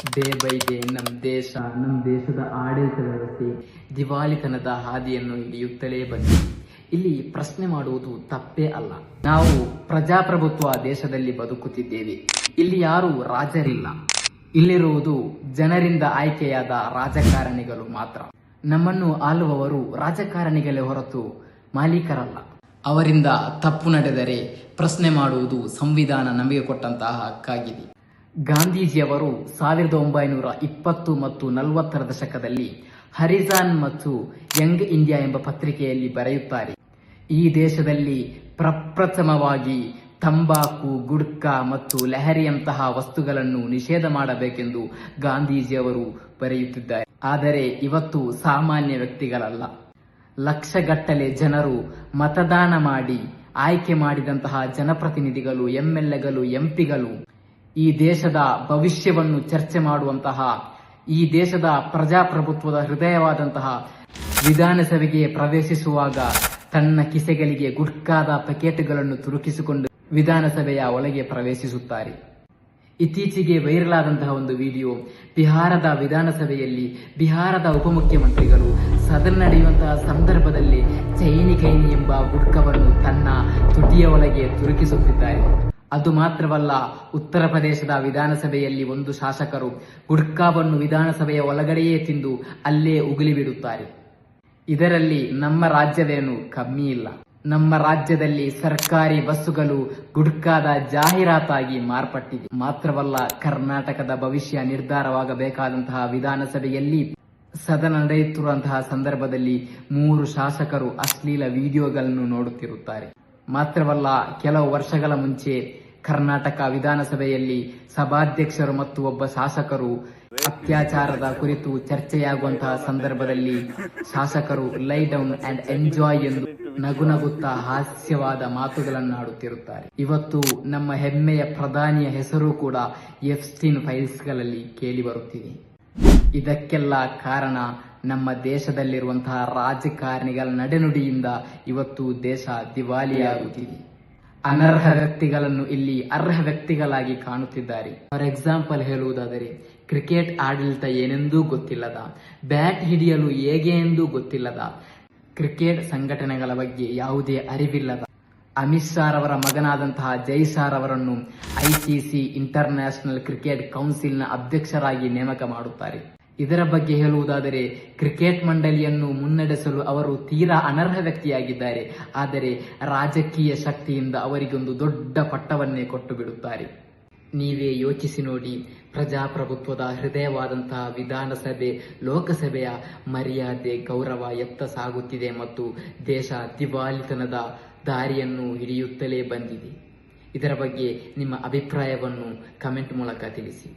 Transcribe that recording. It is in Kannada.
ಡೇ ಬೈ ಡೇ ನಮ್ಮ ದೇಶದ ಆಡಳಿತ ವ್ಯವಸ್ಥೆ ದಿವಾಳಿತನದ ಹಾದಿಯನ್ನು ಹಿಡಿಯುತ್ತಲೇ ಬಂದಿದೆ. ಇಲ್ಲಿ ಪ್ರಶ್ನೆ ಮಾಡುವುದು ತಪ್ಪೇ ಅಲ್ಲ. ನಾವು ಪ್ರಜಾಪ್ರಭುತ್ವ ದೇಶದಲ್ಲಿ ಬದುಕುತ್ತಿದ್ದೇವೆ. ಇಲ್ಲಿ ಯಾರು ರಾಜರಿಲ್ಲ. ಇಲ್ಲಿರುವುದು ಜನರಿಂದ ಆಯ್ಕೆಯಾದ ರಾಜಕಾರಣಿಗಳು ಮಾತ್ರ. ನಮ್ಮನ್ನು ಆಳುವವರು ರಾಜಕಾರಣಿಗಳೇ ಹೊರತು ಮಾಲೀಕರಲ್ಲ. ಅವರಿಂದ ತಪ್ಪು ನಡೆದರೆ ಪ್ರಶ್ನೆ ಮಾಡುವುದು ಸಂವಿಧಾನ ನಮಗೆ ಕೊಟ್ಟಂತಹ ಹಕ್ಕಾಗಿದೆ. ಗಾಂಧೀಜಿಯವರು 1920 ಮತ್ತು 40ರ ದಶಕದಲ್ಲಿ ಹರಿಜಾನ್ ಮತ್ತು ಯಂಗ್ ಇಂಡಿಯಾ ಎಂಬ ಪತ್ರಿಕೆಯಲ್ಲಿ ಬರೆಯುತ್ತಾರೆ, ಈ ದೇಶದಲ್ಲಿ ಪ್ರಪ್ರಥಮವಾಗಿ ತಂಬಾಕು, ಗುಡ್ಕಾ ಮತ್ತು ಲಹರಿಯಂತಹ ವಸ್ತುಗಳನ್ನು ನಿಷೇಧ ಮಾಡಬೇಕೆಂದು ಗಾಂಧೀಜಿಯವರು ಬರೆಯುತ್ತಿದ್ದಾರೆ. ಆದರೆ ಇವತ್ತು ಸಾಮಾನ್ಯ ವ್ಯಕ್ತಿಗಳಲ್ಲ, ಲಕ್ಷಗಟ್ಟಲೆ ಜನರು ಮತದಾನ ಮಾಡಿ ಆಯ್ಕೆ ಮಾಡಿದಂತಹ ಜನಪ್ರತಿನಿಧಿಗಳು, ಎಂಎಲ್ಎಗಳು, ಎಂಪಿಗಳು ಈ ದೇಶದ ಭವಿಷ್ಯವನ್ನು ಚರ್ಚೆ ಮಾಡುವಂತಹ, ಈ ದೇಶದ ಪ್ರಜಾಪ್ರಭುತ್ವದ ಹೃದಯವಾದಂತಹ ವಿಧಾನಸಭೆಗೆ ಪ್ರವೇಶಿಸುವಾಗ ತನ್ನ ಕಿಸೆಗಳಿಗೆ ಗುಡ್ಕಾದ ಪ್ಯಾಕೆಟ್ಗಳನ್ನು ತುರುಕಿಸಿಕೊಂಡು ವಿಧಾನಸಭೆಯ ಒಳಗೆ ಪ್ರವೇಶಿಸುತ್ತಾರೆ. ಇತ್ತೀಚೆಗೆ ವೈರಲ್ ಆದಂತಹ ಒಂದು ವಿಡಿಯೋ, ಬಿಹಾರದ ವಿಧಾನಸಭೆಯಲ್ಲಿ ಬಿಹಾರದ ಉಪಮುಖ್ಯಮಂತ್ರಿಗಳು ಸದನ ನಡೆಯುವಂತಹ ಸಂದರ್ಭದಲ್ಲಿ ಚೈನಿ ಕೈನಿ ಎಂಬ ಗುಡ್ಕವನ್ನು ತನ್ನ ತುಟಿಯ ಒಳಗೆ ತುರುಕಿಸುತ್ತಿದ್ದಾರೆ. ಅದು ಮಾತ್ರವಲ್ಲ, ಉತ್ತರ ಪ್ರದೇಶದ ವಿಧಾನಸಭೆಯಲ್ಲಿ ಒಂದು ಶಾಸಕರು ಗುಡ್ಕಾವನ್ನು ವಿಧಾನಸಭೆಯ ಒಳಗಡೆಯೇ ತಿಂದು ಅಲ್ಲೇ ಉಗುಳಿಬಿಡುತ್ತಾರೆ. ಇದರಲ್ಲಿ ನಮ್ಮ ರಾಜ್ಯವೇನು ಕಮ್ಮಿ ಇಲ್ಲ. ನಮ್ಮ ರಾಜ್ಯದಲ್ಲಿ ಸರ್ಕಾರಿ ಬಸ್ಸುಗಳು ಗುಡ್ಕಾದ ಜಾಹೀರಾತಾಗಿ ಮಾರ್ಪಟ್ಟಿದೆ. ಮಾತ್ರವಲ್ಲ, ಕರ್ನಾಟಕದ ಭವಿಷ್ಯ ನಿರ್ಧಾರವಾಗಬೇಕಾದಂತಹ ವಿಧಾನಸಭೆಯಲ್ಲಿ ಸದನ ನಡೆಯುತ್ತಿರುವಂತಹ ಸಂದರ್ಭದಲ್ಲಿ 3 ಶಾಸಕರು ಅಶ್ಲೀಲ ವಿಡಿಯೋಗಳನ್ನು ನೋಡುತ್ತಿರುತ್ತಾರೆ. ಮಾತ್ರವಲ್ಲ, ಕೆಲವು ವರ್ಷಗಳ ಮುಂಚೆ ಕರ್ನಾಟಕ ವಿಧಾನಸಭೆಯಲ್ಲಿ ಸಭಾಧ್ಯಕ್ಷರು ಮತ್ತು ಒಬ್ಬ ಶಾಸಕರು ಅತ್ಯಾಚಾರದ ಕುರಿತು ಚರ್ಚೆಯಾಗುವಂತಹ ಸಂದರ್ಭದಲ್ಲಿ ಶಾಸಕರು ಲೈ ಡೌನ್ ಅಂಡ್ ಎಂಜಾಯ್ ಎಂದು ನಗುನಗುತ್ತಾ ಹಾಸ್ಯವಾದ ಮಾತುಗಳನ್ನಾಡುತ್ತಿರುತ್ತಾರೆ. ಇವತ್ತು ನಮ್ಮ ಹೆಮ್ಮೆಯ ಪ್ರಧಾನಿಯ ಹೆಸರು ಕೂಡ ಎಫ್ಸ್ಟೀನ್ ಫೈಲ್ಸ್ಗಳಲ್ಲಿ ಕೇಳಿ ಬರುತ್ತಿದೆ. ಇದಕ್ಕೆಲ್ಲ ಕಾರಣ ನಮ್ಮ ದೇಶದಲ್ಲಿರುವಂತಹ ರಾಜಕಾರಣಿಗಳ ನಡೆನುಡಿಯಿಂದ ಇವತ್ತು ದೇಶ ದಿವಾಳಿಯಾಗುತ್ತಿದೆ. ಅನರ್ಹ ವ್ಯಕ್ತಿಗಳನ್ನು ಇಲ್ಲಿ ಅರ್ಹ ವ್ಯಕ್ತಿಗಳಾಗಿ ಕಾಣುತ್ತಿದ್ದಾರೆ. ಫಾರ್ ಎಕ್ಸಾಂಪಲ್ ಹೇಳುವುದಾದರೆ, ಕ್ರಿಕೆಟ್ ಆಡಳಿತ ಏನೆಂದೂ ಗೊತ್ತಿಲ್ಲದ, ಬ್ಯಾಟ್ ಹಿಡಿಯಲು ಹೇಗೆ ಎಂದೂ ಗೊತ್ತಿಲ್ಲದ, ಕ್ರಿಕೆಟ್ ಸಂಘಟನೆಗಳ ಬಗ್ಗೆ ಯಾವುದೇ ಅರಿವಿಲ್ಲದ ಅಮಿತ್ ಶಾ ರವರ ಮಗನಾದಂತಹ ಜೈ ಶಾ ರವರನ್ನು ಐಸಿಸಿ ಇಂಟರ್ನ್ಯಾಷನಲ್ ಕ್ರಿಕೆಟ್ ಕೌನ್ಸಿಲ್ನ ಅಧ್ಯಕ್ಷರಾಗಿ ನೇಮಕ ಮಾಡುತ್ತಾರೆ. ಇದರ ಬಗ್ಗೆ ಹೇಳುವುದಾದರೆ, ಕ್ರಿಕೆಟ್ ಮಂಡಳಿಯನ್ನು ಮುನ್ನಡೆಸಲು ಅವರು ತೀರಾ ಅನರ್ಹ ವ್ಯಕ್ತಿಯಾಗಿದ್ದಾರೆ. ಆದರೆ ರಾಜಕೀಯ ಶಕ್ತಿಯಿಂದ ಅವರಿಗೊಂದು ದೊಡ್ಡ ಪಟ್ಟವನ್ನೇ ಕೊಟ್ಟು ಬಿಡುತ್ತಾರೆ. ನೀವೇ ಯೋಚಿಸಿ ನೋಡಿ, ಪ್ರಜಾಪ್ರಭುತ್ವದ ಹೃದಯವಾದಂತಹ ವಿಧಾನಸಭೆ, ಲೋಕಸಭೆಯ ಮರ್ಯಾದೆ, ಗೌರವ ಎತ್ತ ಸಾಗುತ್ತಿದೆ ಮತ್ತು ದೇಶ ದಿವಾಳಿತನದ ದಾರಿಯನ್ನು ಹಿಡಿಯುತ್ತಲೇ ಬಂದಿದೆ. ಇದರ ಬಗ್ಗೆ ನಿಮ್ಮ ಅಭಿಪ್ರಾಯವನ್ನು ಕಮೆಂಟ್ ಮೂಲಕ ತಿಳಿಸಿ.